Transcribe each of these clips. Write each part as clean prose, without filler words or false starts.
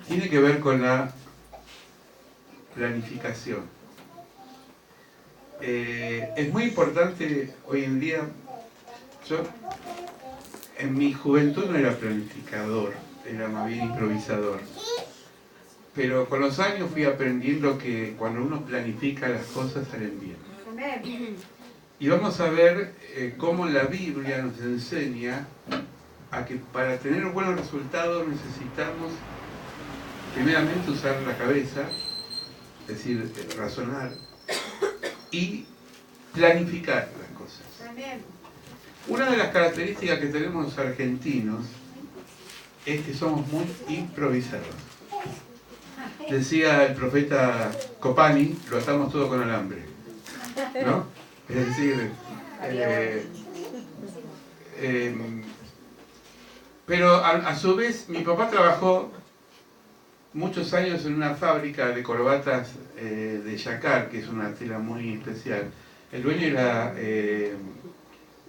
tiene que ver con la planificación. Es muy importante hoy en día. Yo en mi juventud no era planificador, era más bien improvisador. Pero con los años fui aprendiendo que cuando uno planifica las cosas salen bien. Y vamos a ver cómo la Biblia nos enseña a que para tener buenos resultados necesitamos primeramente usar la cabeza, es decir, razonar y planificar las cosas. Una de las características que tenemos los argentinos es que somos muy improvisadores. Decía el profeta Copani, lo atamos todo con alambre, ¿no? Es decir, pero a su vez mi papá trabajó muchos años en una fábrica de corbatas de yacar, que es una tela muy especial. El dueño era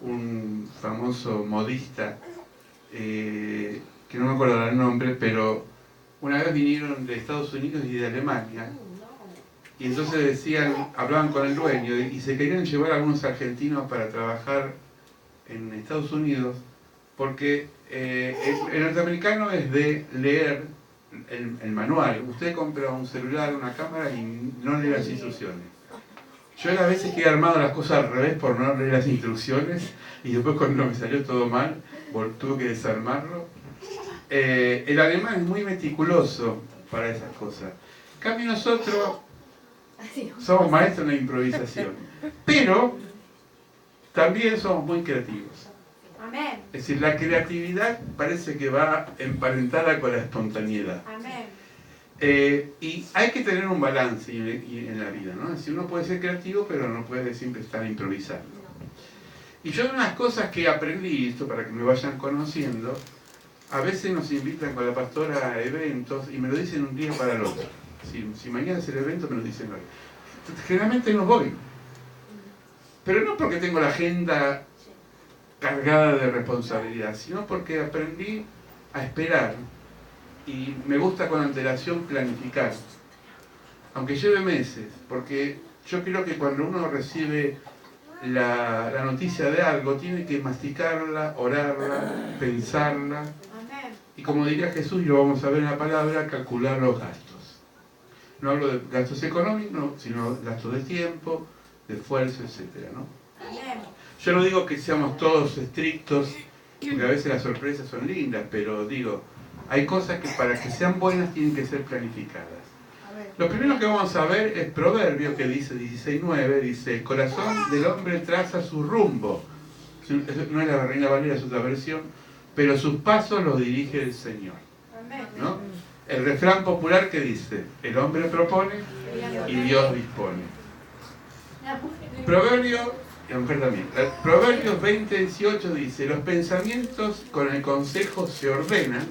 un famoso modista, que no me acuerdo el nombre, pero una vez vinieron de Estados Unidos y de Alemania, y entonces decían, hablaban con el dueño, y se querían llevar a algunos argentinos para trabajar en Estados Unidos, porque el norteamericano es de leer el manual. Usted compra un celular, una cámara y no lee las instrucciones. Yo a veces que he armado las cosas al revés por no leer las instrucciones, y después cuando me salió todo mal, tuve que desarmarlo. El alemán es muy meticuloso para esas cosas. En cambio nosotros somos maestros en la improvisación, pero también somos muy creativos. Amén. Es decir, la creatividad parece que va emparentada con la espontaneidad. Amén. Y hay que tener un balance en la vida, ¿no? Es decir, uno puede ser creativo, pero no puede siempre estar improvisando. Y yo, unas cosas que aprendí, esto para que me vayan conociendo, a veces nos invitan con la pastora a eventos y me lo dicen un día para el otro. Si mañana es el evento, me lo dicen hoy. Generalmente no voy. Pero no porque tengo la agenda cargada de responsabilidad, sino porque aprendí a esperar. Y me gusta con antelación planificar. Aunque lleve meses. Porque yo creo que cuando uno recibe la noticia de algo, tiene que masticarla, orarla, pensarla. Y como diría Jesús, y lo vamos a ver en la palabra, calcular los gastos. No hablo de gastos económicos, no, sino gastos de tiempo, de esfuerzo, etc., ¿no? Yo no digo que seamos todos estrictos, porque a veces las sorpresas son lindas, pero digo, hay cosas que para que sean buenas tienen que ser planificadas. Lo primero que vamos a ver es Proverbio, que dice 16:9, dice, el corazón del hombre traza su rumbo. No es la Reina Valera, es otra versión, pero sus pasos los dirige el Señor, ¿no? El refrán popular que dice, el hombre propone y Dios dispone. Proverbios 20:18 dice, los pensamientos con el consejo se ordenan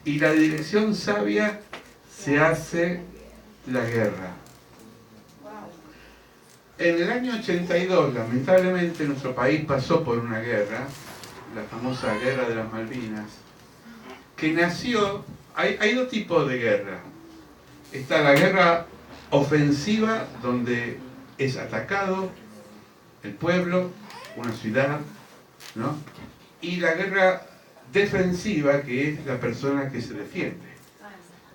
y la dirección sabia se hace la guerra. En el año 82, lamentablemente, nuestro país pasó por una guerra, la famosa Guerra de las Malvinas, que nació, hay dos tipos de guerra. Está la guerra ofensiva, donde es atacado el pueblo, una ciudad, ¿no? Y la guerra defensiva, que es la persona que se defiende,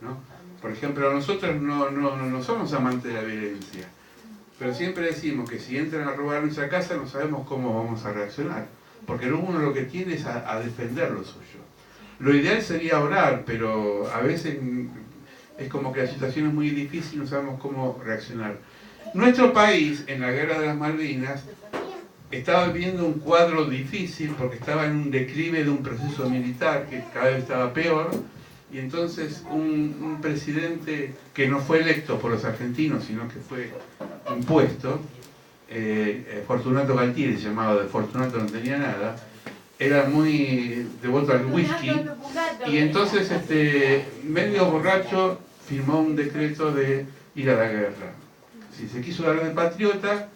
¿no? Por ejemplo, nosotros no somos amantes de la violencia, pero siempre decimos que si entran a robar nuestra casa no sabemos cómo vamos a reaccionar, porque uno lo que tiene es a defender lo suyo. Lo ideal sería orar, pero a veces es como que la situación es muy difícil y no sabemos cómo reaccionar. Nuestro país, en la Guerra de las Malvinas, estaba viviendo un cuadro difícil porque estaba en un declive de un proceso militar que cada vez estaba peor, y entonces un presidente que no fue electo por los argentinos, sino que fue impuesto, Fortunato Galtieri se llamaba, de Fortunato no tenía nada, era muy devoto al whisky, y entonces medio borracho firmó un decreto de ir a la guerra. Si se quiso dar de patriota,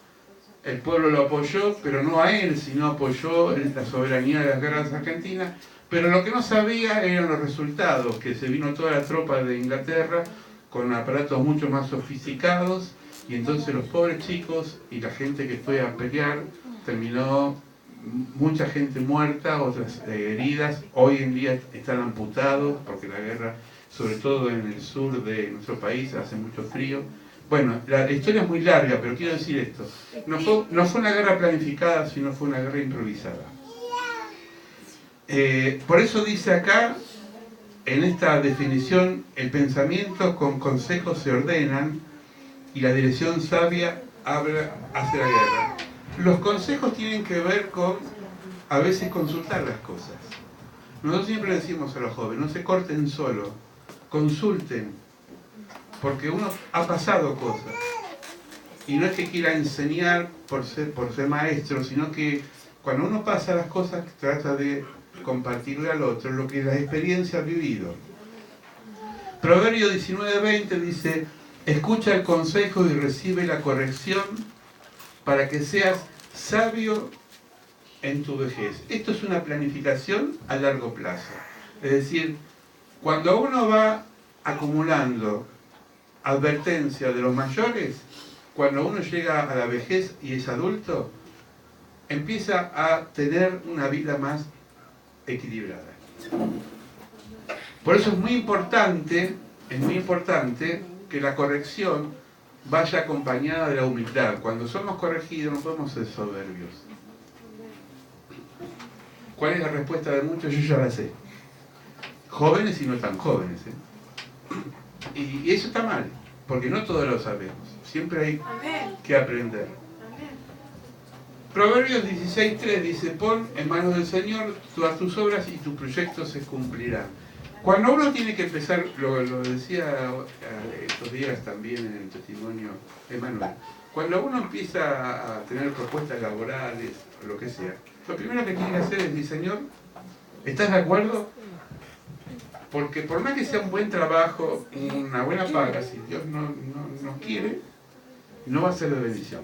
el pueblo lo apoyó, pero no a él, sino apoyó la soberanía de las guerras argentinas, Pero lo que no sabía eran los resultados, que se vino toda la tropa de Inglaterra con aparatos mucho más sofisticados, y entonces los pobres chicos y la gente que fue a pelear terminó mucha gente muerta, otras heridas. Hoy en día están amputados porque la guerra, sobre todo en el sur de nuestro país, hace mucho frío. Bueno, la historia es muy larga, pero quiero decir esto. No fue una guerra planificada, sino fue una guerra improvisada. Por eso dice acá, en esta definición, el pensamiento con consejos se ordenan y la dirección sabia hace la guerra. Los consejos tienen que ver con, a veces, consultar las cosas. Nosotros siempre decimos a los jóvenes, no se corten solo, consulten, porque uno ha pasado cosas. Y no es que quiera enseñar por ser maestro, sino que cuando uno pasa las cosas, trata de compartirle al otro lo que la experiencia ha vivido. Proverbio 19:20 dice: escucha el consejo y recibe la corrección para que seas sabio en tu vejez. Esto es una planificación a largo plazo. Es decir, cuando uno va acumulando advertencia de los mayores, cuando uno llega a la vejez y es adulto, empieza a tener una vida más equilibrada. Por eso es muy importante que la corrección vaya acompañada de la humildad. Cuando somos corregidos no podemos ser soberbios. ¿Cuál es la respuesta de muchos? Yo ya la sé. Jóvenes y no tan jóvenes. Y eso está mal, porque no todos lo sabemos. Siempre hay que aprender. Proverbios 16:3 dice: pon en manos del Señor todas tus obras y tus proyectos se cumplirán. Cuando uno tiene que empezar, lo decía estos días también en el testimonio de Manuel, cuando uno empieza a tener propuestas laborales o lo que sea, lo primero que tiene que hacer es decir: Señor, ¿estás de acuerdo? Porque por más que sea un buen trabajo, una buena paga, si Dios no quiere, no va a ser de bendición.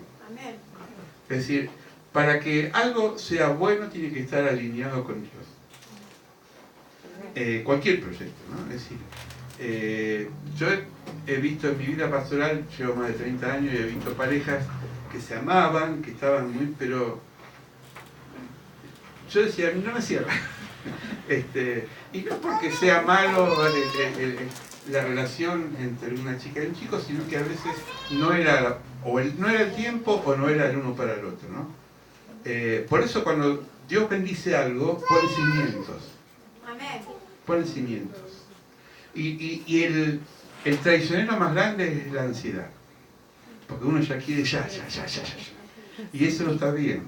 Es decir, para que algo sea bueno tiene que estar alineado con Dios. Cualquier proyecto, ¿no? Es decir, yo he visto en mi vida pastoral, llevo más de 30 años y he visto parejas que se amaban, que estaban muy, pero yo decía, no me cierra. Y no porque sea malo la relación entre una chica y un chico, sino que a veces no era el tiempo o no era el uno para el otro, ¿no? Por eso cuando Dios bendice algo, pone cimientos. Pone cimientos. Y el traicionero más grande es la ansiedad. Porque uno ya quiere ya. Y eso no está bien.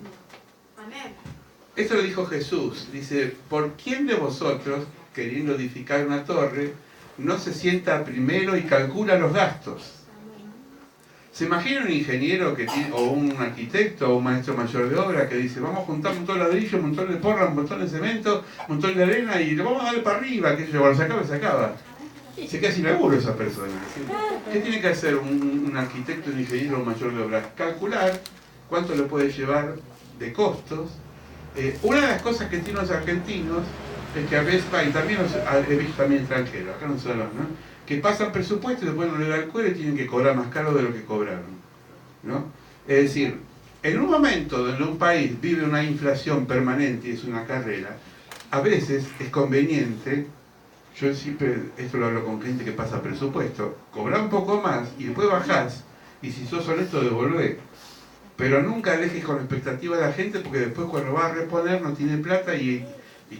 Esto lo dijo Jesús. Dice: ¿por quién de vosotros, queriendo edificar una torre, no se sienta primero y calcula los gastos? ¿Se imagina un ingeniero o un arquitecto o un maestro mayor de obra que dice: vamos a juntar un montón de ladrillo, un montón de porra, un montón de cemento, un montón de arena y lo vamos a dar para arriba? Que cuando se acaba. Se queda sin laburo esa persona. ¿Qué tiene que hacer un arquitecto, un ingeniero o un mayor de obra? Calcular cuánto le puede llevar de costos. Una de las cosas que tienen los argentinos es que a veces, y también he visto también extranjeros, acá no solo, ¿no?, que pasan presupuesto y después no le da el cuero y tienen que cobrar más caro de lo que cobraron, ¿no? Es decir, en un momento donde un país vive una inflación permanente y es una carrera, a veces es conveniente, yo siempre, esto lo hablo con gente que pasa presupuesto, cobrar un poco más y después bajás, y si sos honesto devolver. Pero nunca dejes con expectativa a la gente, porque después cuando va a reponer no tiene plata y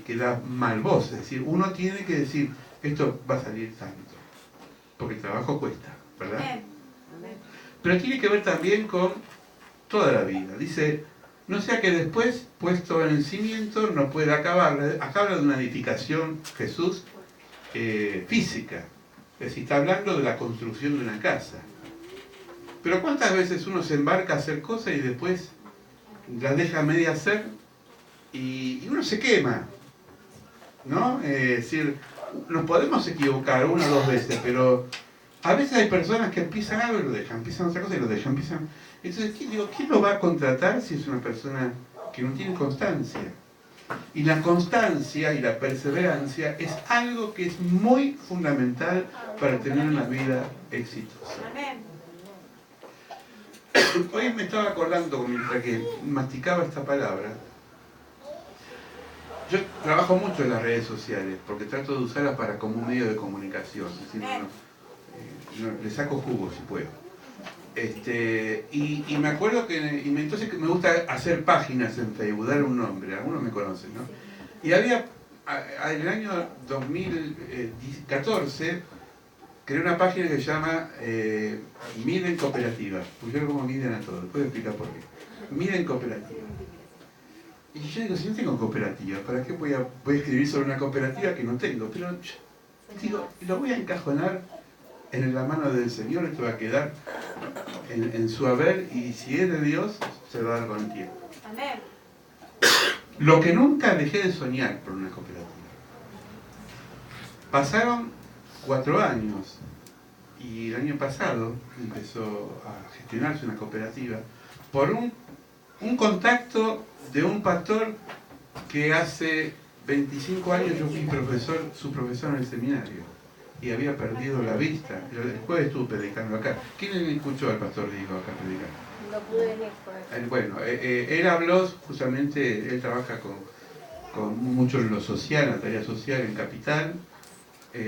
queda mal vos. Es decir, uno tiene que decir: esto va a salir tanto, porque el trabajo cuesta, ¿verdad? Pero tiene que ver también con toda la vida. Dice: no sea que después, puesto en el cimiento, no pueda acabar. Acá habla de una edificación, Jesús, física. Es decir, está hablando de la construcción de una casa. Pero ¿cuántas veces uno se embarca a hacer cosas y después las deja a media hacer y uno se quema, ¿no? Es decir, nos podemos equivocar una o dos veces, pero a veces hay personas que empiezan algo y lo dejan, empiezan otra cosa y lo dejan, Entonces, ¿quién lo va a contratar si es una persona que no tiene constancia? Y la constancia y la perseverancia es algo que es muy fundamental para tener una vida exitosa. Hoy me estaba acordando, mientras que masticaba esta palabra, yo trabajo mucho en las redes sociales, porque trato de usarlas para como un medio de comunicación. Es decir, le saco jugo si puedo. Y me acuerdo que entonces me gusta hacer páginas en Facebook, dar un nombre, algunos me conocen, ¿no? Y había, en el año 2014, creé una página que se llama Miden Cooperativa. Pusieron como miden a todo, después explicar por qué. Miden Cooperativa. Y yo digo, si no tengo cooperativa, ¿para qué voy a escribir sobre una cooperativa que no tengo? Pero yo digo, lo voy a encajonar en la mano del Señor, esto va a quedar en su haber, y si es de Dios, se va a dar con el tiempo. Amén. Lo que nunca dejé de soñar por una cooperativa. Pasaron 4 años y el año pasado empezó a gestionarse una cooperativa por un contacto de un pastor que hace 25 años yo fui su profesor en el seminario y había perdido la vista. El jueves estuve predicando acá. ¿Quién escuchó al pastor Diego acá predicar? No pude venir. Bueno, él habló justamente, él trabaja con mucho en lo social, en la tarea social en Capital.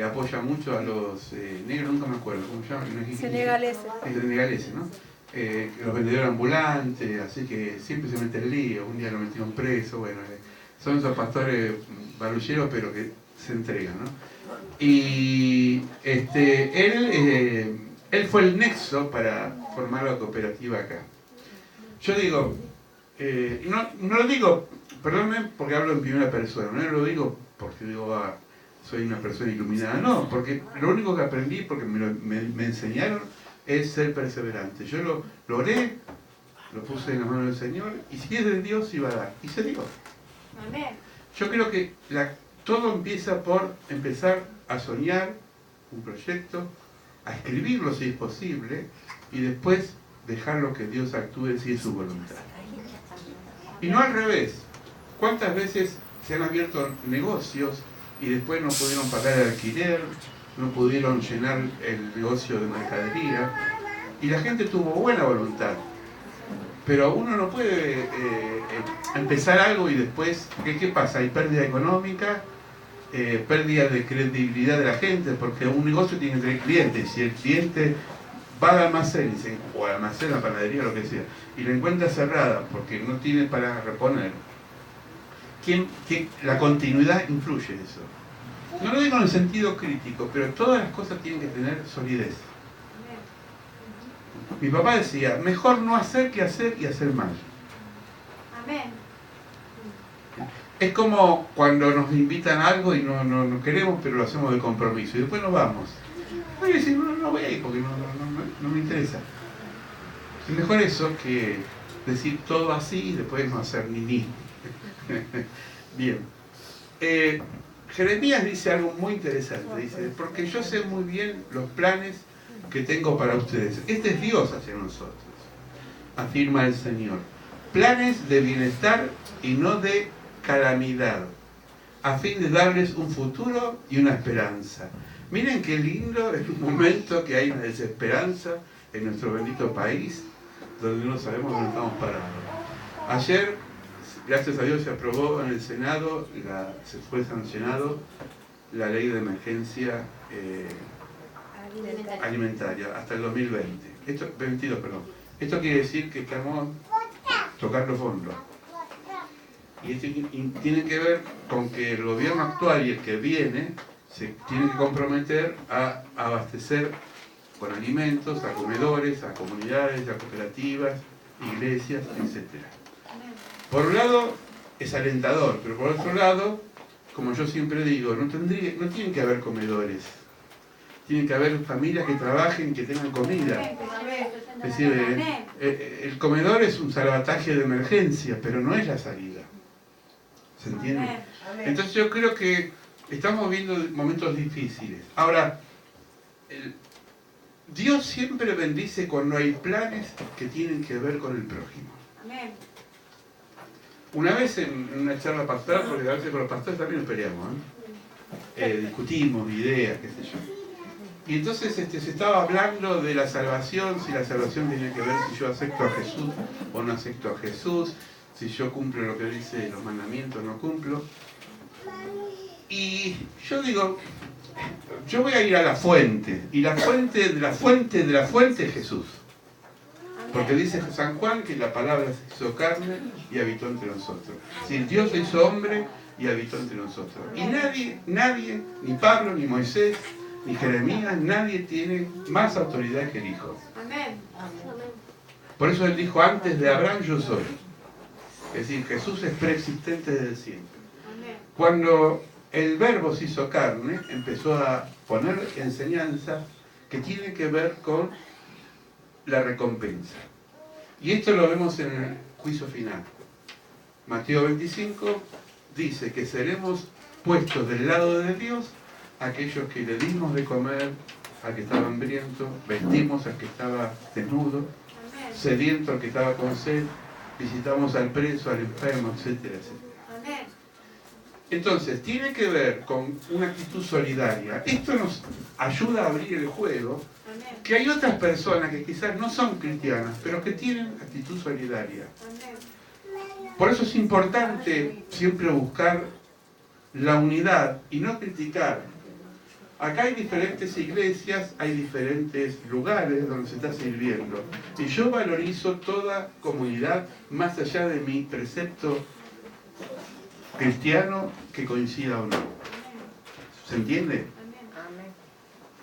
Apoya mucho a los negros, nunca me acuerdo cómo se llama. Senegaleses. Senegaleses, ¿no? Los vendedores ambulantes, así que siempre se mete el lío. Un día lo metieron preso, bueno, son esos pastores barulleros, pero que se entregan, ¿no? Y él fue el nexo para formar la cooperativa acá. Yo digo, no lo digo, perdónenme porque hablo en primera persona, no lo digo porque digo, soy una persona iluminada, no, porque lo único que aprendí, porque me enseñaron, es ser perseverante. Yo lo oré, lo puse en la mano del Señor, y si es de Dios iba a dar, y se dio. Amén. Yo creo que todo empieza por empezar a soñar un proyecto, a escribirlo si es posible, y después dejarlo que Dios actúe si es su voluntad. Y no al revés. ¿Cuántas veces se han abierto negocios y después no pudieron pagar el alquiler, no pudieron llenar el negocio de mercadería, y la gente tuvo buena voluntad? Pero uno no puede empezar algo y después, ¿qué pasa? Hay pérdida económica, pérdida de credibilidad de la gente, porque un negocio tiene que tener clientes. Si el cliente va al almacén o al almacén, a la panadería, lo que sea, y la encuentra cerrada porque no tiene para reponer, la continuidad influye en eso. No lo digo en el sentido crítico, pero todas las cosas tienen que tener solidez. Mi papá decía, mejor no hacer que hacer y hacer mal. Amén. Es como cuando nos invitan a algo y no queremos, pero lo hacemos de compromiso, y después nos vamos. Voy a decir, no voy a ir porque no me interesa. Es mejor eso que decir todo así y después no hacer ni. Bien. Jeremías dice algo muy interesante. Dice, porque yo sé muy bien los planes que tengo para ustedes. Este es Dios hacia nosotros, afirma el Señor. Planes de bienestar y no de calamidad, a fin de darles un futuro y una esperanza. Miren qué lindo es un momento que hay una desesperanza en nuestro bendito país, donde no sabemos dónde estamos parados. Ayer, gracias a Dios, se aprobó en el Senado, se fue sancionado la ley de emergencia alimentaria hasta el 2022, perdón. Esto quiere decir que estamos tocando fondo. Y esto tiene que ver con que el gobierno actual y el que viene se tienen que comprometer a abastecer con alimentos a comedores, a comunidades, a cooperativas, iglesias, etc. Por un lado es alentador, pero por otro lado, como yo siempre digo, no tienen que haber comedores. Tienen que haber familias que trabajen, que tengan comida. Es decir, el comedor es un salvataje de emergencia, pero no es la salida. ¿Se entiende? Entonces yo creo que estamos viendo momentos difíciles. Ahora, Dios siempre bendice cuando hay planes que tienen que ver con el prójimo. Una vez en una charla pastoral, porque a veces con los pastores también nos peleamos, discutimos ideas, qué sé yo. Y entonces se estaba hablando de la salvación, si la salvación tiene que ver si yo acepto a Jesús o no acepto a Jesús, si yo cumplo lo que dice los mandamientos o no cumplo. Y yo digo, yo voy a ir a la fuente, y la fuente de la fuente de la fuente es Jesús. Porque dice San Juan que la palabra se hizo carne y habitó entre nosotros. Si Dios se hizo hombre y habitó entre nosotros. Y nadie, ni Pablo, ni Moisés, ni Jeremías, nadie tiene más autoridad que el Hijo. Por eso él dijo, antes de Abraham yo soy. Es decir, Jesús es preexistente desde siempre. Cuando el Verbo se hizo carne, empezó a poner enseñanzas que tienen que ver con la recompensa. Y esto lo vemos en el juicio final. Mateo 25 dice que seremos puestos del lado de Dios aquellos que le dimos de comer al que estaba hambriento, vestimos al que estaba desnudo, sediento al que estaba con sed, visitamos al preso, al enfermo, etcétera, etcétera. Entonces, tiene que ver con una actitud solidaria. Esto nos ayuda a abrir el juego, que hay otras personas que quizás no son cristianas, pero que tienen actitud solidaria. Por eso es importante siempre buscar la unidad y no criticar. Acá hay diferentes iglesias, hay diferentes lugares donde se está sirviendo. Y yo valorizo toda comunidad más allá de mi precepto cristiano que coincida o no. ¿Se entiende?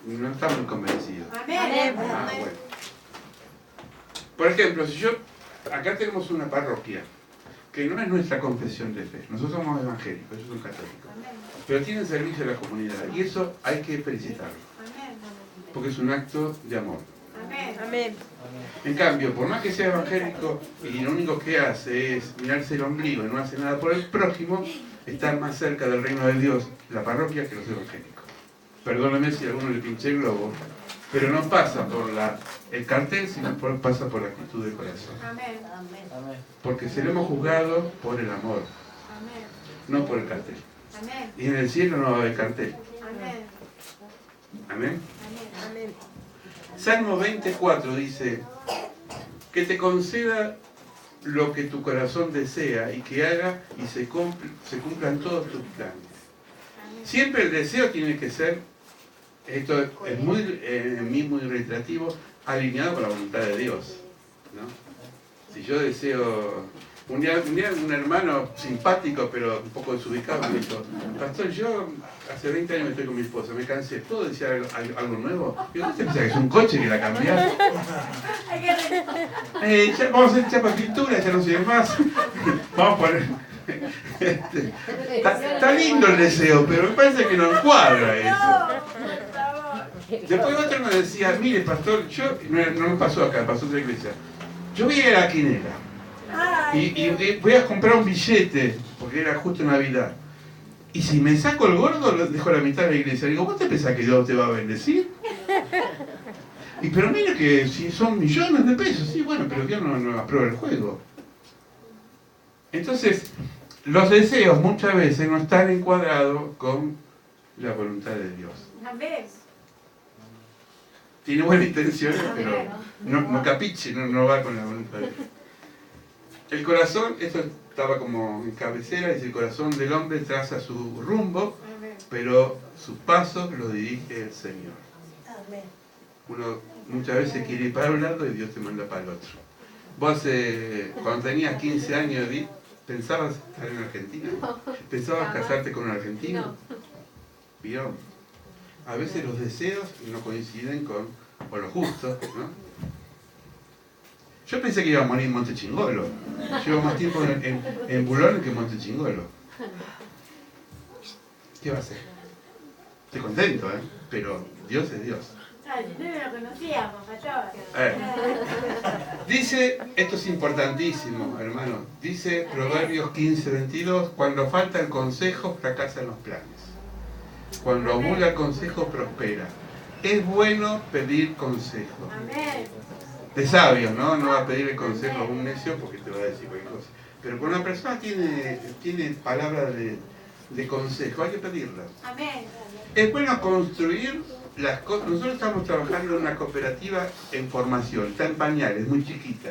No está muy convencido. Ah, bueno. Por ejemplo, si yo... Acá tenemos una parroquia que no es nuestra confesión de fe. Nosotros somos evangélicos, ellos son católicos. Pero tienen servicio a la comunidad. Y eso hay que felicitarlo. Porque es un acto de amor. Amén. En cambio, por más que sea evangélico y lo único que hace es mirarse el ombligo y no hace nada por el prójimo, está más cerca del reino de Dios la parroquia que los evangélicos. Perdóneme si a alguno le pinché el globo, pero no pasa por el cartel, sino pasa por la actitud del corazón. Amén. Porque seremos juzgados por el amor, no por el cartel. Amén. Y en el cielo no va a haber cartel. Amén. Amén. Salmo 24 dice, que te conceda lo que tu corazón desea y que haga y se cumplan todos tus planes. Siempre el deseo tiene que ser, esto es muy, en mí muy reiterativo, alineado con la voluntad de Dios, ¿no? Si yo deseo... Un día un hermano simpático, pero un poco desubicado, me dijo, pastor, yo hace 20 años estoy con mi esposa, me cansé, ¿puedo decir algo nuevo? Y yo, ¿usted piensa que es un coche que la cambiás? Vamos a hacer chapa pintura, ya no sirve más. Vamos a poner... Está lindo el deseo, pero me parece que no encuadra eso. Después otro me decía, mire pastor, yo, no me pasó acá, pasó en otra iglesia, yo voy a ir a la quinera. Y voy a comprar un billete, porque era justo Navidad. Y si me saco el gordo, lo dejo a la mitad de la iglesia. Digo, ¿vos te pensás que Dios te va a bendecir? Y pero mira que si son millones de pesos, sí, bueno, pero Dios no aprueba el juego. Entonces, los deseos muchas veces no están encuadrados con la voluntad de Dios. Tiene buenas intenciones, pero no capiche, no va con la voluntad de Dios. El corazón, esto estaba como en cabecera, dice el corazón del hombre traza su rumbo, pero sus pasos los dirige el Señor. Uno muchas veces quiere ir para un lado y Dios te manda para el otro. Vos cuando tenías 15 años, ¿pensabas estar en Argentina? ¿Pensabas casarte con un argentino? ¿Vio? A veces los deseos no coinciden con lo justo, ¿no? Yo pensé que iba a morir en Montechingolo. Llevo más tiempo en Bulón que en Montechingolo. ¿Qué va a hacer? Estoy contento, pero Dios es Dios. No lo conocíamos, Dice, esto es importantísimo, hermano, dice Proverbios 15:22, cuando falta el consejo, fracasan los planes. Cuando abunda el consejo, prospera. Es bueno pedir consejo. Amén. De sabios, ¿no? No va a pedir el consejo a un necio porque te va a decir cualquier cosa. Pero cuando una persona tiene palabras de consejo, hay que pedirlas. Amén. Es bueno construir las cosas. Nosotros estamos trabajando en una cooperativa en formación, está en pañales, muy chiquita.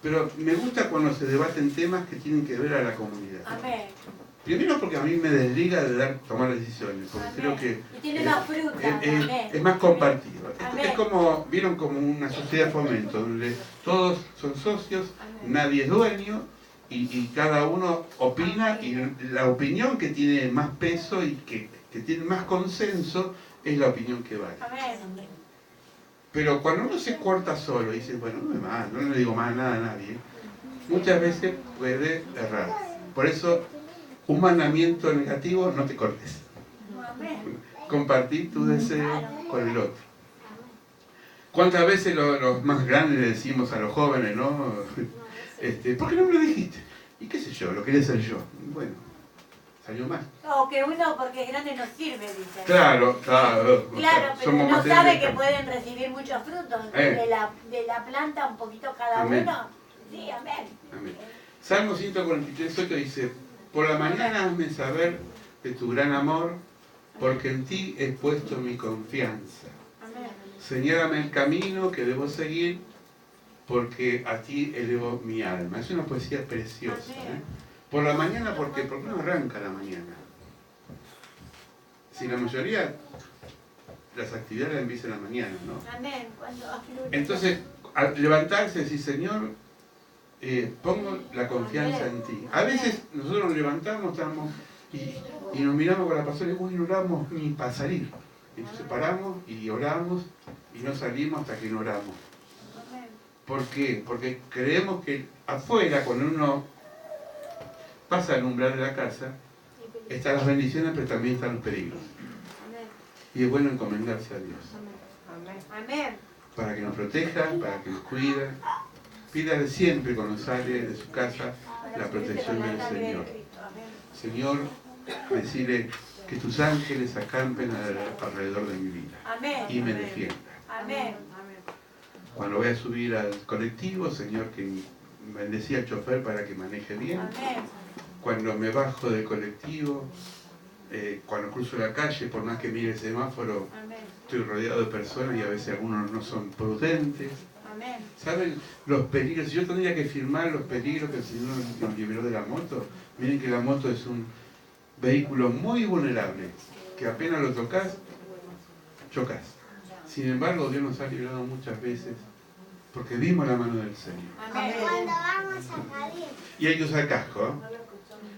Pero me gusta cuando se debaten temas que tienen que ver a la comunidad. Amén. Primero porque a mí me desliga de tomar decisiones, porque Amén. creo que Y tiene más fruta. es más compartido. Amén. Es como, vieron como una sociedad de fomento, donde todos son socios, Amén. nadie es dueño, y cada uno opina, y la opinión que tiene más peso y que tiene más consenso es la opinión que vale. Amén. Pero cuando uno se corta solo y dice, bueno, no le digo más nada a nadie, muchas veces puede errar. Por eso, un mandamiento negativo, no te cortes. Amén. Compartir tu deseo con el otro. ¿Cuántas veces los más grandes le decimos a los jóvenes, no? ¿Por qué no me lo dijiste? Y qué sé yo, lo quería hacer yo. Bueno, salió mal. O que uno porque es grande no sirve, dice. Claro. Claro, pero Somos no materiales sabe de que cambio. pueden recibir muchos frutos de la planta, un poquito cada Amén. uno. Sí, amén. Amén. Salmo 143:8 dice, por la mañana hazme saber de tu gran amor, porque en ti he puesto mi confianza. Amén. Señálame el camino que debo seguir, porque a ti elevo mi alma. Es una poesía preciosa. Por la mañana, ¿por qué? Porque no arranca la mañana. Si la mayoría las actividades empiezan a la mañana, ¿no? Amén. Entonces, al levantarse y decir, Señor, pongo la confianza en ti. A veces nosotros nos levantamos, estamos y nos miramos con la pastora y no oramos ni para salir. Entonces paramos y oramos y no salimos hasta que no oramos. ¿Por qué? Porque creemos que afuera, cuando uno pasa al umbral de la casa, están las bendiciones, pero también están los peligros. Y es bueno encomendarse a Dios. Amén. Para que nos proteja, para que nos cuide. Pídale siempre cuando sale de su casa la protección del Señor. Señor, decirle que tus ángeles acampen alrededor de mi vida. Amén. Y me defiendan. Amén. Cuando voy a subir al colectivo, Señor, que bendecía al chofer para que maneje bien. Amén. Cuando me bajo del colectivo, cuando cruzo la calle, por más que mire el semáforo, Amén. estoy rodeado de personas y a veces algunos no son prudentes. Amén. ¿Saben los peligros? Si yo tendría que firmar los peligros que el Señor nos liberó de la moto, miren que la moto es un vehículo muy vulnerable, que apenas lo tocas, chocas. Sin embargo, Dios nos ha librado muchas veces porque vimos la mano del Señor. Amén. Cuando vamos a salir. Y hay que usar casco, ¿eh?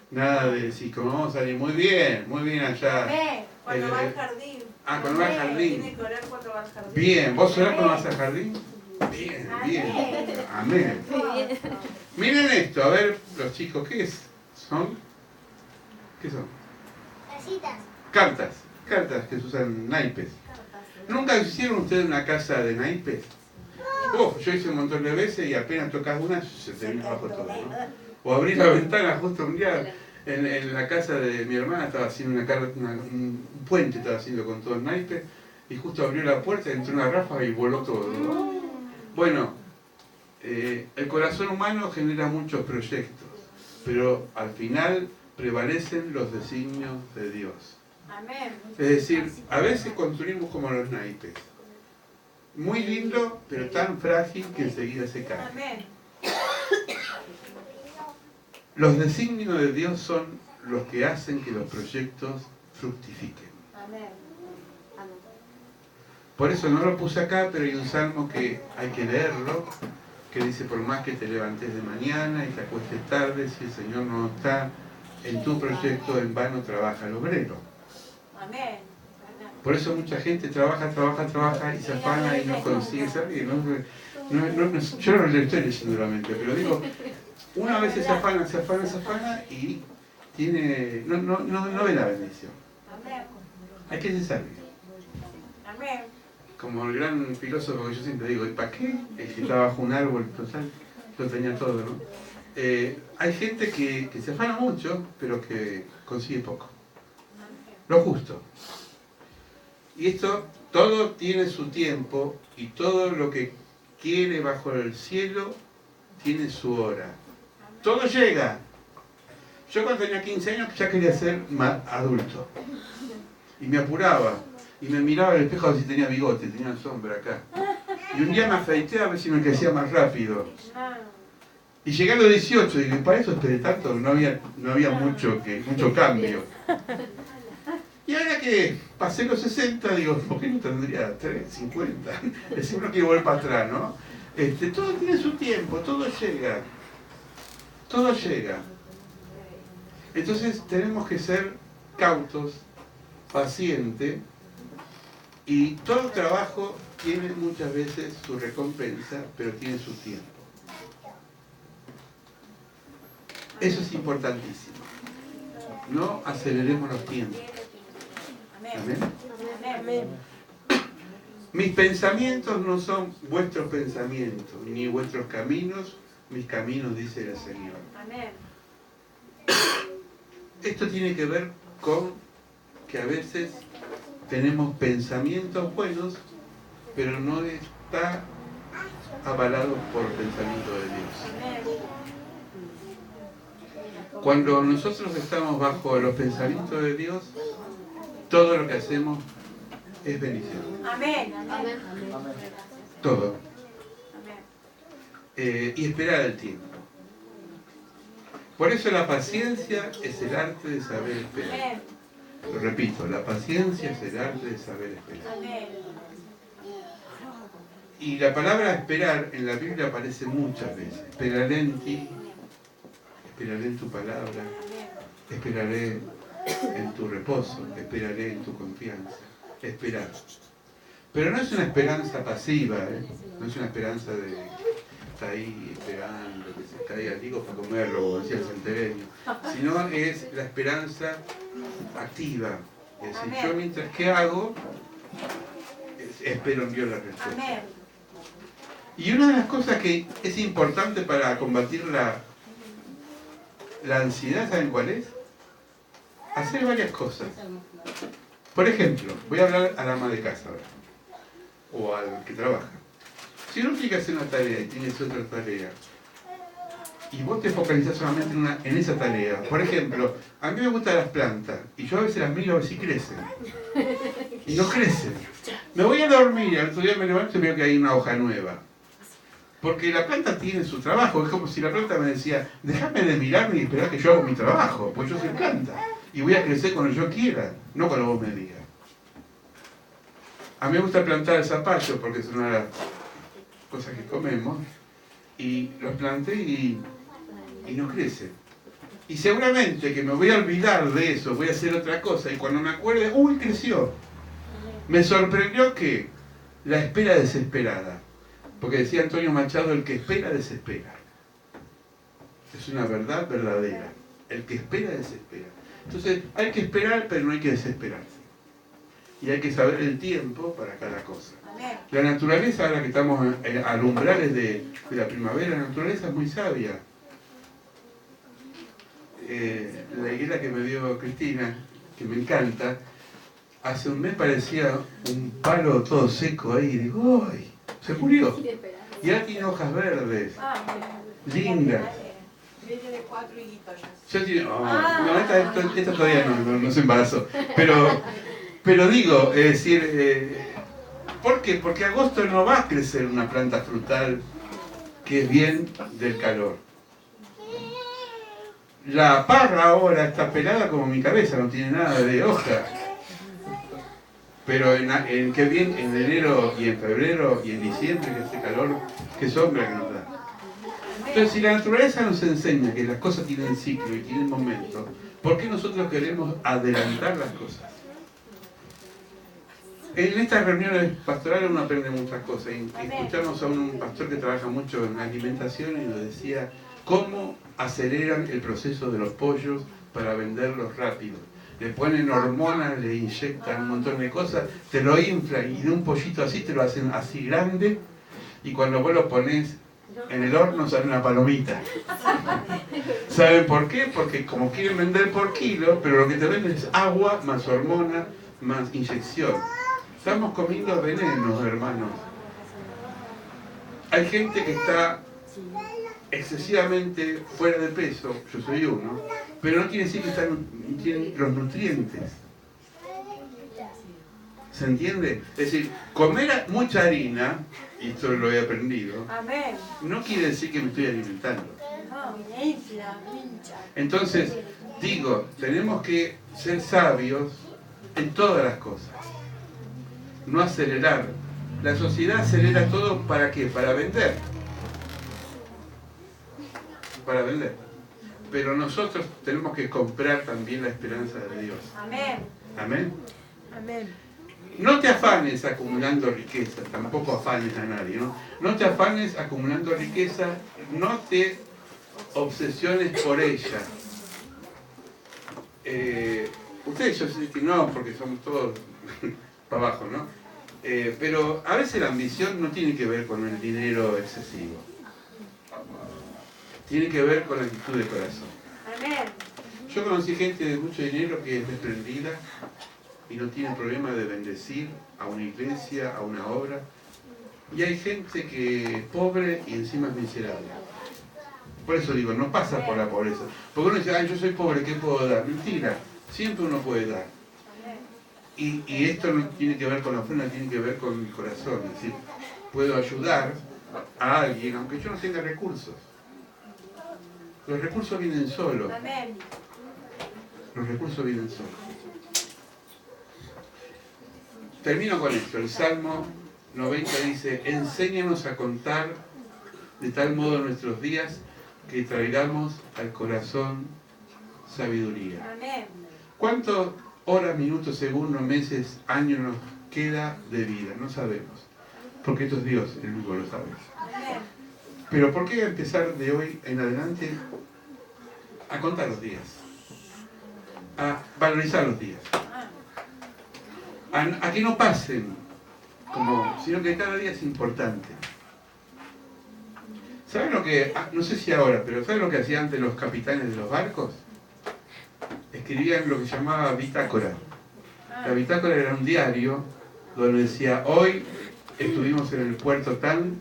Nada de decir, como vamos a salir muy bien allá. Amén. Cuando va al jardín. Ah, cuando va al jardín. Tiene que orar cuando va al jardín. Bien, ¿vos orás cuando vas al jardín? Bien, bien. Amén. Miren esto, a ver, los chicos, ¿qué es? ¿Son? ¿Qué son? Casitas. Cartas que se usan naipes. ¿Nunca hicieron ustedes una casa de naipes? Yo hice un montón de veces y apenas tocas una, se te viene abajo todo, ¿no? O abrir la ventana justo un día en la casa de mi hermana, estaba haciendo un puente, estaba haciendo con todo el naipe, y justo abrió la puerta, entró una ráfaga y voló todo, ¿no? Bueno, el corazón humano genera muchos proyectos, pero al final prevalecen los designios de Dios. Amén. Es decir, a veces construimos como los naipes. Muy lindo, pero tan frágil que enseguida se cae. Amén. Los designios de Dios son los que hacen que los proyectos fructifiquen. Amén. Por eso no lo puse acá, pero hay un salmo que hay que leerlo, que dice, por más que te levantes de mañana y te acuestes tarde, si el Señor no está en tu proyecto, en vano trabaja el obrero. Amén. Por eso mucha gente trabaja y se afana y no consigue salir. Yo no le estoy leyendo la mente, pero digo, una vez se afana y no ve la bendición. Amén. Hay que ser sabio. Amén. Como el gran filósofo que yo siempre digo, ¿y para qué? El que estaba bajo un árbol, total, lo tenía todo, ¿no? Hay gente que se afana mucho, pero que consigue poco. Lo justo. Y esto, todo tiene su tiempo y todo lo que quiere bajo el cielo tiene su hora. todo llega. Yo cuando tenía 15 años ya quería ser adulto. Y me apuraba. Y me miraba al espejo a ver si tenía bigote, tenía sombra acá. Y un día me afeité a ver si me crecía más rápido. Y llegué a los 18, y para eso esperé tanto, no había mucho cambio. Y ahora que pasé los 60, digo, ¿por qué no tendría 50? Es uno quiere volver para atrás, ¿no? Todo tiene su tiempo, todo llega. Todo llega. Entonces tenemos que ser cautos, pacientes, y todo trabajo tiene muchas veces su recompensa, pero tiene su tiempo. Eso es importantísimo. No aceleremos los tiempos. Amén. Amén. Mis pensamientos no son vuestros pensamientos, ni vuestros caminos, mis caminos, dice el Señor. Amén. Esto tiene que ver con que a veces tenemos pensamientos buenos, pero no está avalado por el pensamiento de Dios. Cuando nosotros estamos bajo los pensamientos de Dios, todo lo que hacemos es bendición. Amén. Amén. Todo. Y esperar el tiempo. Por eso la paciencia es el arte de saber esperar. Lo repito, la paciencia es el arte de saber esperar. Y la palabra esperar en la Biblia aparece muchas veces. Esperaré en ti, esperaré en tu palabra, esperaré en tu reposo, esperaré en tu confianza. Esperar. Pero no es una esperanza pasiva, no es una esperanza de estar ahí esperando que se caiga el higo para comerlo, como decía el centenario, sino es la esperanza activa. Es decir, yo mientras que hago, espero en Dios la respuesta. Y una de las cosas que es importante para combatir la ansiedad, ¿saben cuál es? Hacer varias cosas. Por ejemplo, voy a hablar a la ama de casa ahora, o al que trabaja. Si uno tiene que hacer una tarea y tienes otra tarea, y vos te focalizás solamente en esa tarea, por ejemplo, a mí me gustan las plantas, y yo a veces las miro a ver si crecen, y no crecen. Me voy a dormir, y al otro día me levanto y veo que hay una hoja nueva. Porque la planta tiene su trabajo, es como si la planta me decía, déjame de mirarme y esperar que yo hago mi trabajo, pues yo soy planta. Y voy a crecer cuando yo quiera, no cuando vos me digas. A mí me gusta plantar el zapallo porque es una de las cosas que comemos. Y los planté y no crecen. Y seguramente que me voy a olvidar de eso, voy a hacer otra cosa. Y cuando me acuerde, ¡uy, creció! Me sorprendió que la espera desesperada. Porque decía Antonio Machado, el que espera, desespera. Es una verdad verdadera. El que espera, desespera. Entonces, hay que esperar, pero no hay que desesperarse. Y hay que saber el tiempo para cada cosa. La naturaleza, ahora que estamos al umbrales de la primavera, la naturaleza es muy sabia. La higuera que me dio Cristina, que me encanta, hace un mes parecía un palo todo seco ahí, y digo, ¡ay! Se murió. Y ahora tiene hojas verdes, lindas. Tiene 4 higuitos ya. Yo digo, no, esta todavía no se embarazó. Pero digo, es decir, ¿por qué? Porque agosto no va a crecer una planta frutal que es bien del calor. La parra ahora está pelada como mi cabeza, no tiene nada de hoja. Pero qué bien, en enero y en febrero y en diciembre, que hace calor, qué sombra que nos da. Entonces, si la naturaleza nos enseña que las cosas tienen ciclo y tienen momento, ¿por qué nosotros queremos adelantar las cosas? En estas reuniones pastorales uno aprende muchas cosas. Escuchamos a un pastor que trabaja mucho en alimentación y nos decía cómo aceleran el proceso de los pollos para venderlos rápido. Le ponen hormonas, le inyectan un montón de cosas, te lo inflan y de un pollito así te lo hacen así grande y cuando vos lo pones en el horno sale una palomita. ¿Saben por qué? Porque como quieren vender por kilo, pero lo que te venden es agua más hormona más inyección. Estamos comiendo venenos, hermanos. Hay gente que está excesivamente fuera de peso, yo soy uno, pero no quiere decir que tienen los nutrientes. ¿Se entiende? Es decir, comer mucha harina, y esto lo he aprendido, Amén. no quiere decir que me estoy alimentando. No, me infla, me hincha. Entonces, digo, tenemos que ser sabios en todas las cosas. No acelerar. La sociedad acelera todo ¿para qué? Para vender. Para vender. Pero nosotros tenemos que comprar también la esperanza de Dios. Amén. Amén. Amén. No te afanes acumulando riqueza, tampoco afanes a nadie, ¿no? No te afanes acumulando riqueza, no te obsesiones por ella. Ustedes yo sé que no, porque somos todos para abajo, ¿no? Pero a veces la ambición no tiene que ver con el dinero excesivo. Tiene que ver con la actitud de corazón. Amén. Yo conocí gente de mucho dinero que es desprendida y no tiene problema de bendecir a una iglesia, a una obra. Y hay gente que es pobre y encima es miserable. Por eso digo, no pasa por la pobreza. Porque uno dice, ay, yo soy pobre, ¿qué puedo dar? Mentira, siempre uno puede dar. Y esto no tiene que ver con la ofrenda, tiene que ver con mi corazón. Es decir, puedo ayudar a alguien, aunque yo no tenga recursos. Los recursos vienen solos. Amén. Los recursos vienen solos. Termino con esto. El Salmo 90 dice, enséñanos a contar de tal modo nuestros días que traigamos al corazón sabiduría. Amén. ¿Cuántas horas, minutos, segundos, meses, años nos queda de vida? No sabemos. Porque esto es Dios, el único que lo sabe. Amén. Pero ¿por qué empezar de hoy en adelante a contar los días? A valorizar los días. A que no pasen, sino que cada día es importante. ¿Saben lo que, no sé si ahora, pero ¿saben lo que hacían antes los capitanes de los barcos? Escribían lo que se llamaba bitácora. La bitácora era un diario donde decía, hoy estuvimos en el puerto tal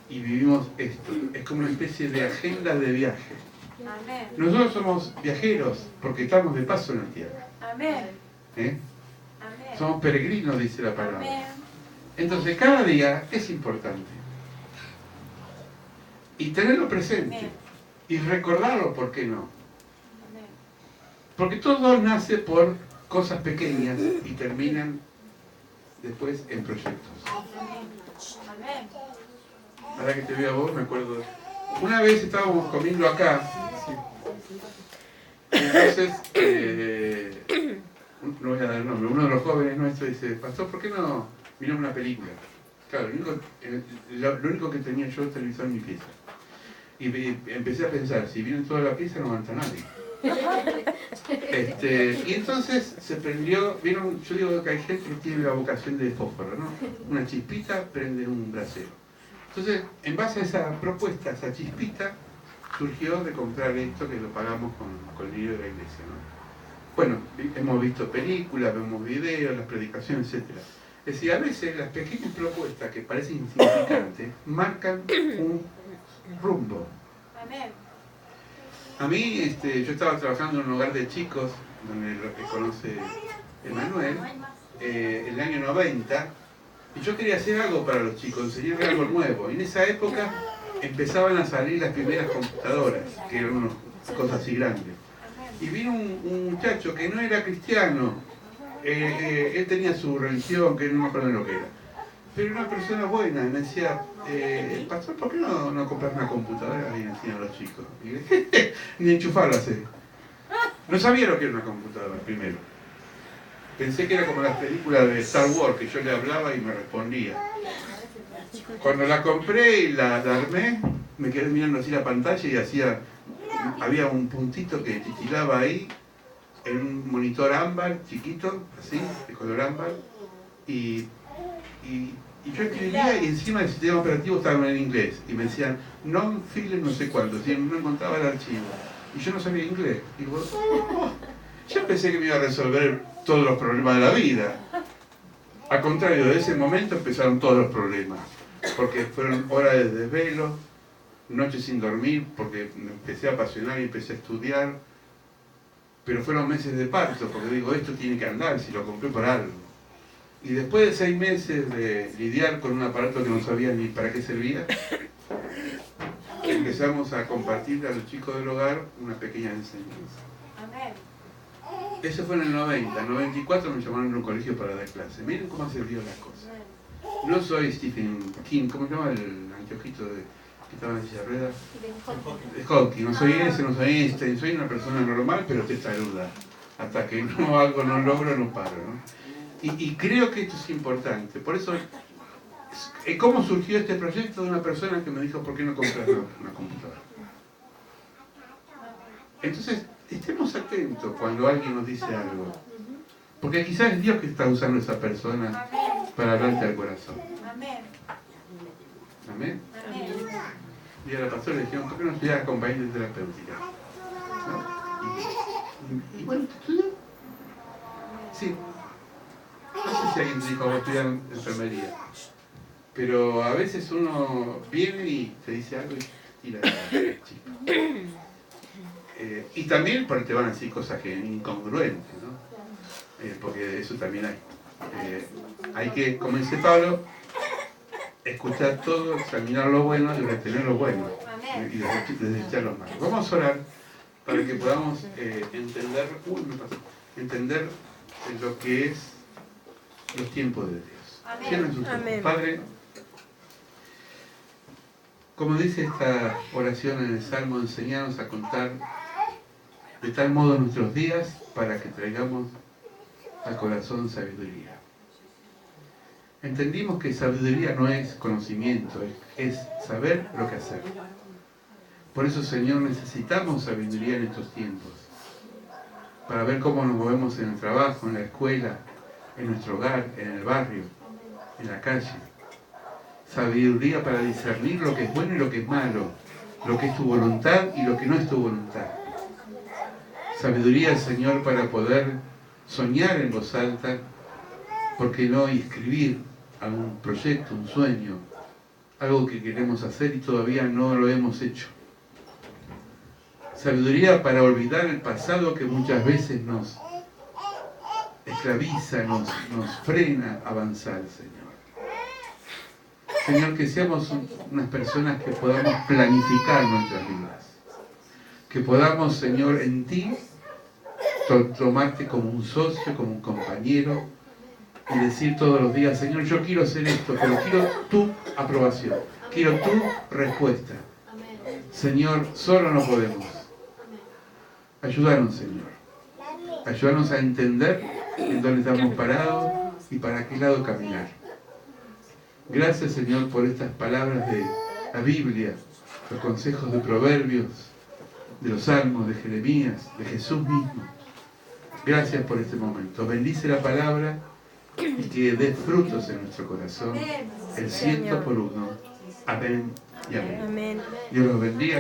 y vivimos esto. Es como una especie de agenda de viaje. Amén. Nosotros somos viajeros porque estamos de paso en la tierra. Amén. ¿Eh? Amén. Somos peregrinos, dice la palabra. Amén. Entonces cada día es importante. Y tenerlo presente. Amén. Y recordarlo, ¿por qué no? Amén. Porque todo nace por cosas pequeñas y terminan después en proyectos. Amén. Ahora que te veo a vos, me acuerdo. Una vez estábamos comiendo acá. Entonces, no voy a dar el nombre, uno de los jóvenes nuestros dice, pastor, ¿por qué no miramos una película? Claro, lo único que tenía yo televisor en mi pieza. Y empecé a pensar, si vienen toda la pieza no aguanta nadie. Y entonces se prendió, vieron, yo digo que hay gente que tiene la vocación de fósforo, ¿no? Una chispita prende un brasero. Entonces, en base a esa propuesta, esa chispita, surgió de comprar esto que lo pagamos con el dinero de la iglesia, ¿no? Bueno, hemos visto películas, vemos videos, las predicaciones, etc. Es decir, a veces las pequeñas propuestas que parecen insignificantes marcan un rumbo. Amén. A mí, yo estaba trabajando en un hogar de chicos, donde lo que conoce Emanuel, en el año 90, y yo quería hacer algo para los chicos, enseñarles algo nuevo. Y en esa época empezaban a salir las primeras computadoras, que eran unas cosas así grandes. Y vino un muchacho que no era cristiano, él tenía su religión, que no me acuerdo de lo que era, pero era una persona buena, y me decía, pastor, ¿por qué no compras una computadora y enseñar a los chicos? Y le dije, ni enchufarla sé. No sabía lo que era una computadora primero. Pensé que era como las películas de Star Wars, que yo le hablaba y me respondía. Cuando la compré y la armé, me quedé mirando así la pantalla y había un puntito que titilaba ahí, en un monitor ámbar, chiquito, así, de color ámbar, y yo escribía y encima el sistema operativo estaba en inglés, y me decían, no file no sé cuánto, no encontraba el archivo, y yo no sabía inglés. Y digo, yo pensé que me iba a resolver todos los problemas de la vida. Al contrario, de ese momento empezaron todos los problemas, porque fueron horas de desvelo, noches sin dormir porque me empecé a apasionar y empecé a estudiar, pero fueron meses de parto, porque digo, esto tiene que andar, si lo compré por algo. Y después de 6 meses de lidiar con un aparato que no sabía ni para qué servía, empezamos a compartir a los chicos del hogar una pequeña enseñanza. Amén. Eso fue en el 90. En el 94 me llamaron a un colegio para dar clase. Miren cómo se dio las cosas. No soy Stephen King, ¿cómo se llama el anteojito que estaba en silla de ruedas? Hawking. No soy ese, no soy Einstein. Soy una persona normal, pero testaruda. Hasta que no algo no logro, no paro, ¿no? Y creo que esto es importante. Por eso, ¿cómo surgió este proyecto? De una persona que me dijo, ¿por qué no compras una computadora? Entonces, estemos atentos cuando alguien nos dice algo. Porque quizás es Dios que está usando a esa persona para hablarte al corazón. Amén. Amén. Amén. Y a la pastora le dijeron, ¿por qué no estudias acompañante terapéutica? ¿No? ¿Y bueno, estudió? Sí. No sé si alguien te dijo, voy a estudiar enfermería. Pero a veces uno viene y te dice algo y tira la chispa. Y también porque te van a decir cosas que incongruentes, ¿no? Porque eso también hay. Hay que, como dice Pablo, escuchar todo, examinar lo bueno y retener lo bueno. Y desechar lo malo. Vamos a orar para que podamos entender lo que es los tiempos de Dios. Cierren sus ojos. Padre, como dice esta oración en el Salmo, enseñanos a contar de tal modo nuestros días para que traigamos al corazón sabiduría. Entendimos que sabiduría no es conocimiento, es saber lo que hacer. Por eso, Señor, necesitamos sabiduría en estos tiempos, para ver cómo nos movemos en el trabajo, en la escuela, en nuestro hogar, en el barrio, en la calle. Sabiduría para discernir lo que es bueno y lo que es malo, lo que es tu voluntad y lo que no es tu voluntad. Sabiduría, Señor, para poder soñar en voz alta, ¿por qué no? Y escribir algún proyecto, un sueño, algo que queremos hacer y todavía no lo hemos hecho. Sabiduría para olvidar el pasado que muchas veces nos esclaviza, nos frena a avanzar, Señor. Señor, que seamos unas personas que podamos planificar nuestras vidas. Que podamos, Señor, en ti tomarte como un socio, como un compañero y decir todos los días, Señor, yo quiero hacer esto, pero quiero tu aprobación, quiero tu respuesta. Señor, solo no podemos. Ayúdanos, Señor. Ayúdanos a entender en dónde estamos parados y para qué lado caminar. Gracias, Señor, por estas palabras de la Biblia, los consejos de Proverbios, de los Salmos, de Jeremías, de Jesús mismo. Gracias por este momento. Bendice la palabra y que dé frutos en nuestro corazón, el 100 por 1. Amén y amén. Dios los bendiga.